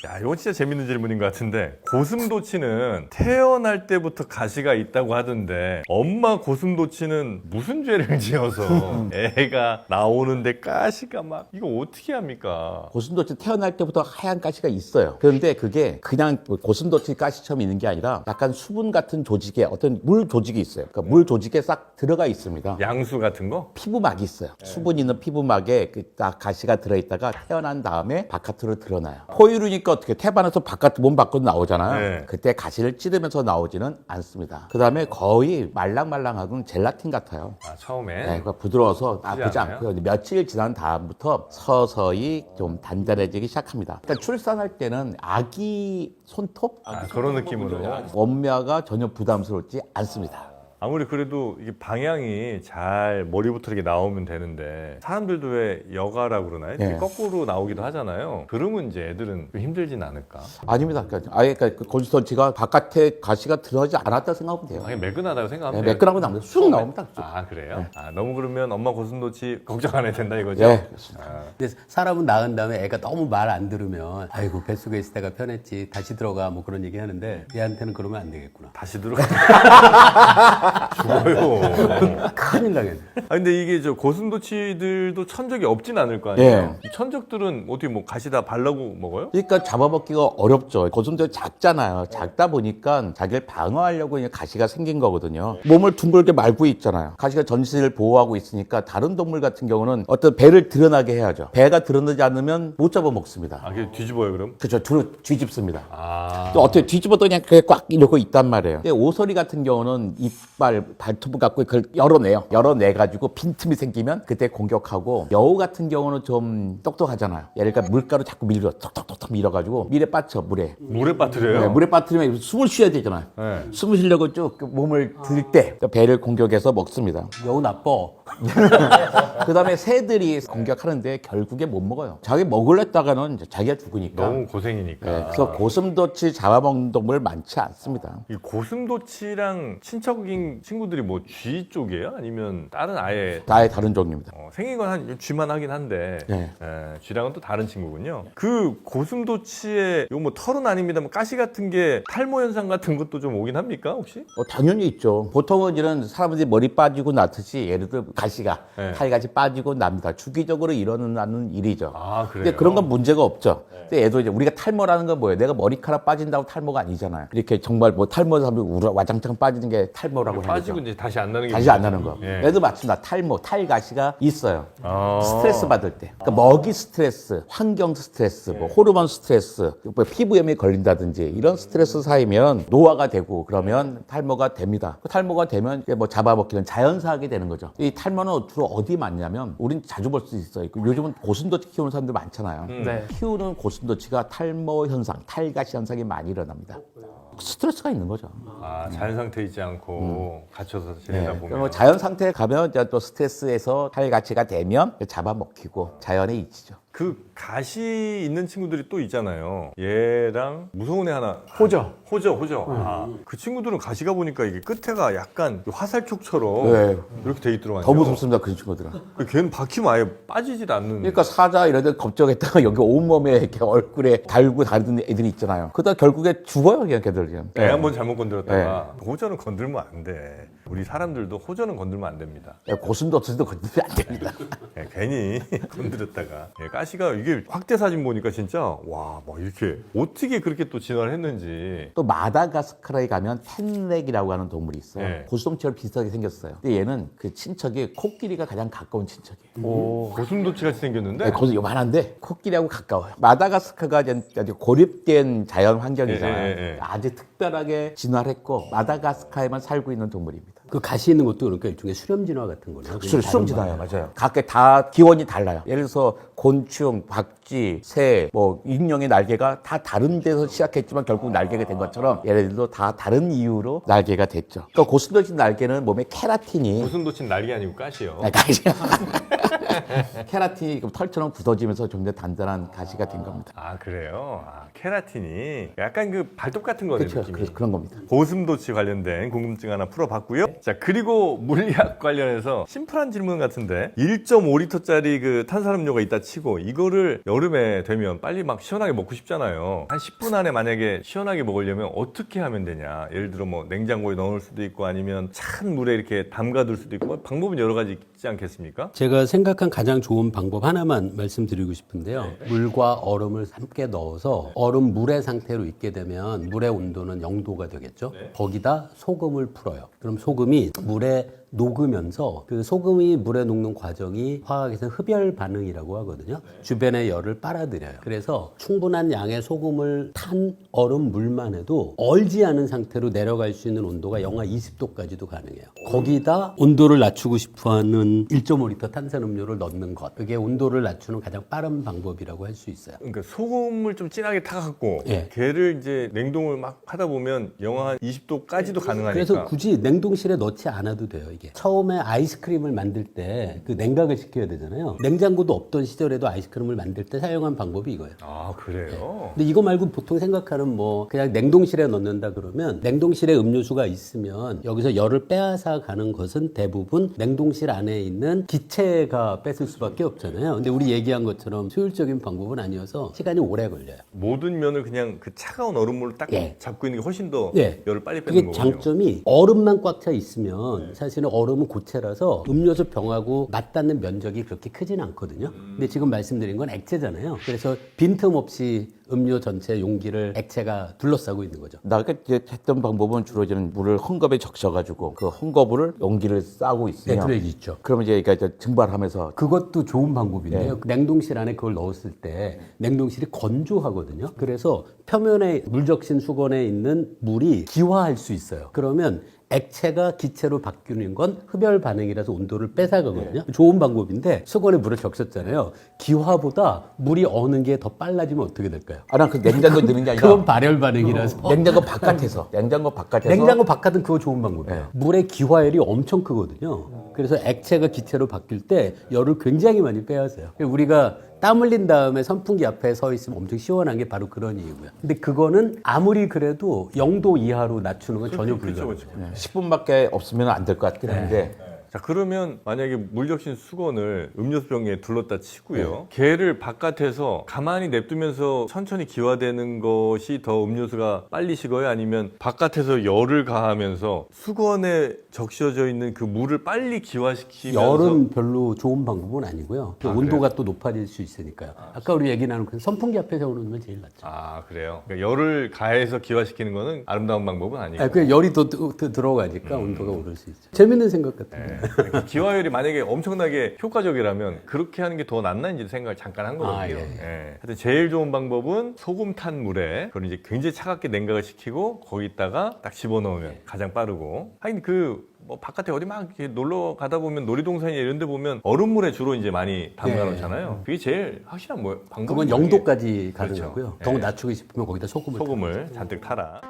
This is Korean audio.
야, 이거 진짜 재밌는 질문인 것 같은데 고슴도치는 태어날 때부터 가시가 있다고 하던데 엄마 고슴도치는 무슨 죄를 지어서 애가 나오는데 가시가 막 이거 어떻게 합니까? 고슴도치 태어날 때부터 하얀 가시가 있어요. 그런데 그게 그냥 고슴도치 가시처럼 있는 게 아니라 약간 수분 같은 조직에 어떤 물 조직이 있어요. 그러니까 물 조직에 싹 들어가 있습니다. 양수 같은 거? 피부막이 있어요. 수분 있는 피부막에 그 딱 가시가 들어있다가 태어난 다음에 바깥으로 드러나요. 포유류니까 어떻게 태반에서 몸 밖으로 나오잖아요. 네. 그때 가시를 찌르면서 나오지는 않습니다. 그 다음에 거의 말랑말랑하고는 젤라틴 같아요. 아, 처음에? 네, 그러니까 부드러워서 아프지 않아요? 않고요. 며칠 지난 다음부터 서서히 좀 단단해지기 시작합니다. 그러니까 출산할 때는 아기 손톱? 아, 그런 느낌으로. 엄마가 전혀 부담스럽지 않습니다. 아무리 그래도 이게 방향이 잘 머리부터 이렇게 나오면 되는데 사람들도 왜 여가라고 그러나요? 네. 거꾸로 나오기도 하잖아요. 그러면 이제 애들은 좀 힘들진 않을까? 아닙니다. 그러니까 아예 그 고슴도치가 바깥에 가시가 들어가지 않았다 생각하면 돼요. 그냥 매끈하다고 생각하면 네, 돼요. 매끈하고 나옵니다. 쑥 나옵니다. 쑥. 아, 그래요? 아, 너무 그러면 엄마 고슴도치 걱정 안 해도 된다 이거죠? 네, 그렇습니다. 아, 근데 사람은 낳은 다음에 애가 너무 말 안 들으면 아이고 뱃속에 있을 때가 편했지 다시 들어가 뭐 그런 얘기 하는데 얘한테는 그러면 안 되겠구나. 다시 들어가. 죽어요. 큰일 나겠네. 아, 근데 이게 저 고슴도치들도 천적이 없진 않을 거 아니에요? 이 천적들은 어떻게 뭐 가시 다 발라고 먹어요? 그러니까 잡아먹기가 어렵죠. 고슴도치 작잖아요. 작다 보니까 자기를 방어하려고 그냥 가시가 생긴 거거든요. 몸을 둥글게 말고 있잖아요. 가시가 전신을 보호하고 있으니까 다른 동물 같은 경우는 어떤 배를 드러나게 해야죠. 배가 드러나지 않으면 못 잡아먹습니다. 아, 그게 뒤집어요 그럼? 그렇죠. 뒤집습니다. 아, 또 어떻게 뒤집어도 그냥 그게 꽉 이러고 있단 말이에요. 근데 오소리 같은 경우는 이빨, 발톱을 갖고 그걸 열어내요. 열어내가지고 빈틈이 생기면 그때 공격하고, 여우 같은 경우는 좀 똑똑하잖아요. 얘를 그러니까 물가로 자꾸 밀어, 톡톡톡톡 밀어가지고 밀에 빠져, 물에. 물에 빠뜨려요? 네, 물에 빠뜨리면 숨을 쉬어야 되잖아요. 네. 숨을 쉬려고 쭉 몸을 들 때 배를 공격해서 먹습니다. 여우 나빠. 그 다음에 새들이 공격하는데 결국에 못 먹어요. 자기 먹으려다가는 이제 자기가 죽으니까. 너무 고생이니까. 네, 그래서 고슴도치 잡아먹는 동물 많지 않습니다. 이 고슴도치랑 친척인 친구들이 뭐 쥐 쪽이에요? 아니면 다른 아예 아예 다른 종류입니다. 생긴 건 한 쥐만 하긴 한데 네. 쥐랑은 또 다른 친구군요. 그 고슴도치의 요 뭐 털은 아닙니다만 가시 같은 게 탈모 현상 같은 것도 좀 오긴 합니까 혹시? 당연히 있죠. 보통은 이런 사람들이 머리 빠지고 나듯이 예를 들어 가시가 네. 탈가시 빠지고 납니다. 주기적으로 일어나는 일이죠. 아, 그래요? 근데 그런 건 문제가 없죠. 근데 얘도 이제 우리가 탈모라는 건 뭐예요? 내가 머리카락 빠진다고 탈모가 아니잖아요. 이렇게 정말 뭐 탈모 사람이 와장창 빠지는 게 탈모라고 하는 빠지고 거죠. 이제 다시 안 나는 게 다시 안 나는 거. 예. 얘도 마찬가지다. 탈모, 탈가시가 있어요. 아. 스트레스 받을 때. 그러니까 먹이 스트레스, 환경 스트레스, 뭐 호르몬 스트레스, 뭐 피부염이 걸린다든지 이런 스트레스 쌓이면 노화가 되고 그러면 탈모가 됩니다. 그 탈모가 되면 이제 뭐 잡아먹기는 자연사하게 되는 거죠. 이 탈모는 주로 어디 많냐면 우린 자주 볼 수 있어요. 요즘은 고슴도치 키우는 사람들 많잖아요. 네. 키우는 고슴도치가 탈모 현상, 탈가시 현상이 많이 일어납니다. 스트레스가 있는 거죠. 아, 자연 상태에 있지 않고 갇혀서 지내다 보면 뭐 자연 상태에 가면 이제 또 스트레스에서 탈가치가 되면 잡아먹히고 자연에 잊히죠. 그 가시 있는 친구들이 또 있잖아요. 얘랑 무서운 애 하나. 호저. 호저. 아, 그 친구들은 가시가 보니까 이게 끝에가 약간 화살촉처럼 네. 이렇게 돼 있더라고요. 더 무섭습니다, 그런 친구들은. 걔는 박히면 아예 빠지질 않는. 그러니까 사자 이런 데 겁적했다가 여기 온몸에 이렇게 얼굴에 달고 다니는 애들이 있잖아요. 그러다 결국에 죽어요, 그냥 걔들 그냥. 애 한 번 잘못 건드렸다가 호저는 건들면 안 돼. 우리 사람들도 호저는 건들면 안 됩니다. 고슴도치도 건드리면 안 됩니다. 괜히 건드렸다가 가시가 이게 확대 사진 보니까 진짜 와, 뭐 이렇게 어떻게 그렇게 또 진화를 했는지. 또 마다가스카르에 가면 펜렉이라고 하는 동물이 있어요. 네. 고슴도치랑 비슷하게 생겼어요. 근데 얘는 그 친척이 코끼리가 가장 가까운 친척이에요. 고슴도치 같이 생겼는데. 네, 거기서 요만한데 코끼리하고 가까워요. 마다가스카르가 이제 아주 고립된 자연 환경이잖아요. 예. 아주 특별하게 진화를 했고 마다가스카르에만 살고 있는 동물입니다. 그 가시 있는 것도 그러니까 일종의 수렴 진화 같은 거네요. 수렴 진화요, 맞아요. 각각 다 기원이 달라요. 예를 들어서 곤충, 박쥐, 새, 뭐 인형의 날개가 다 다른 데서 시작했지만 결국 날개가 된 것처럼 얘네들도 다 다른 이유로 날개가 됐죠. 또 고슴도치 날개는 몸에 케라틴이 고슴도치는 날개 아니고 가시요. 가시 케라틴이 털처럼 굳어지면서 좀 더 단단한 가시가 된 겁니다. 아 그래요? 아, 케라틴이 약간 그 발톱 같은 거네 그렇죠. 느낌이. 그런 겁니다. 고슴도치 관련된 궁금증 하나 풀어봤고요. 자 그리고 물리학 관련해서 심플한 질문 같은데 1.5리터짜리 그 탄산음료가 있다 치고 이거를 여름에 되면 빨리 막 시원하게 먹고 싶잖아요. 한 10분 안에 만약에 시원하게 먹으려면 어떻게 하면 되냐? 예를 들어 뭐 냉장고에 넣을 수도 있고 아니면 찬 물에 이렇게 담가둘 수도 있고 뭐 방법은 여러 가지 있지 않겠습니까? 제가 생각한 가장 좋은 방법 하나만 말씀드리고 싶은데요. 물과 얼음을 함께 넣어서 얼음 물의 상태로 있게 되면 물의 온도는 0도가 되겠죠. 거기다 소금을 풀어요. 그럼 소금이 물에 녹으면서 그 소금이 물에 녹는 과정이 화학에서 흡열 반응이라고 하거든요. 주변의 열을 빨아들여요. 그래서 충분한 양의 소금을 탄 얼음 물만 해도 얼지 않은 상태로 내려갈 수 있는 온도가 영하 20도까지도 가능해요. 거기다 온도를 낮추고 싶어하는 1.5리터 탄산음료를 넣는 것. 그게 온도를 낮추는 가장 빠른 방법이라고 할 수 있어요. 그러니까 소금을 좀 진하게 타갖고 예. 걔를 이제 냉동을 막 하다 보면 영하 한 20도까지도 가능하니까. 그래서 굳이 냉동실에 넣지 않아도 돼요, 이게. 처음에 아이스크림을 만들 때 그 냉각을 시켜야 되잖아요. 냉장고도 없던 시절에도 아이스크림을 만들 때 사용한 방법이 이거예요. 아 그래요? 근데 이거 말고 보통 생각하는 뭐 그냥 냉동실에 넣는다 그러면 냉동실에 음료수가 있으면 여기서 열을 빼앗아 가는 것은 대부분 냉동실 안에 있는 기체가 뺏을 수밖에 없잖아요. 근데 우리 얘기한 것처럼 효율적인 방법은 아니어서 시간이 오래 걸려요. 모든 면을 그냥 그 차가운 얼음물로 딱 예. 잡고 있는 게 훨씬 더 예. 열을 빨리 그게 빼는 거군요. 장점이 얼음만 꽉 차 있으면 사실은 얼음은 고체라서 음료수 병하고 맞닿는 면적이 그렇게 크진 않거든요. 근데 지금 말씀드린 건 액체잖아요. 그래서 빈틈없이 음료 전체 용기를 액체가 둘러싸고 있는 거죠. 나 아까 이제 했던 방법은 주로 저는 물을 헝겊에 적셔가지고 그 헝겊을 용기를 싸고 있으면 네, 있죠. 그러면 이제 그러니까 증발하면서 그것도 좋은 방법인데요. 냉동실 안에 그걸 넣었을 때 냉동실이 건조하거든요. 그래서 표면에 물적신 수건에 있는 물이 기화할 수 있어요. 그러면 액체가 기체로 바뀌는 건 흡열 반응이라서 온도를 뺏어가거든요. 좋은 방법인데 수건에 물을 적셨잖아요. 기화보다 물이 어는 게 더 빨라지면 어떻게 될까요? 난 그 냉장고에 넣는 게 아니라 그건 발열 반응이라서. 냉장고 바깥에서 냉장고 바깥은 그거 좋은 방법이에요. 물의 기화열이 엄청 크거든요. 그래서 액체가 기체로 바뀔 때 열을 굉장히 많이 빼앗아요. 우리가 땀 흘린 다음에 선풍기 앞에 서 있으면 엄청 시원한 게 바로 그런 이유고요. 근데 그거는 아무리 그래도 0도 이하로 낮추는 건 전혀 불가능해요. 10분밖에 없으면 안 될 것 같긴 한데 자 그러면 만약에 물적신 수건을 음료수병에 둘렀다 치고요. 걔를 바깥에서 가만히 냅두면서 천천히 기화되는 것이 더 음료수가 빨리 식어요? 아니면 바깥에서 열을 가하면서 수건에 적셔져 있는 그 물을 빨리 기화시키면서 열은 별로 좋은 방법은 아니고요. 온도가 또 높아질 수 있으니까요. 아까 우리 얘기 나눈 그 선풍기 앞에 세우는 건 제일 낫죠. 아 그래요? 그러니까 열을 가해서 기화시키는 거는 아름다운 방법은 아니고 그 열이 더 들어가니까 온도가 오를 수 있죠. 재밌는 생각 같은데. 그러니까 기화열이 만약에 엄청나게 효과적이라면 그렇게 하는 게 더 낫나인지 생각을 잠깐 한 거거든요. 예. 하여튼 제일 좋은 방법은 소금 탄 물에 그걸 이제 굉장히 차갑게 냉각을 시키고 거기다가 딱 집어넣으면 가장 빠르고. 하긴 뭐 바깥에 어디 막 이렇게 놀러 가다 보면 놀이동산이나 이런 데 보면 얼음물에 주로 이제 많이 담가 놓잖아요. 그게 제일 확실한 방법은 그건 0도까지 가능하고요. 그렇죠. 더 예. 낮추고 싶으면 거기다 소금을 소금을 잔뜩 타라.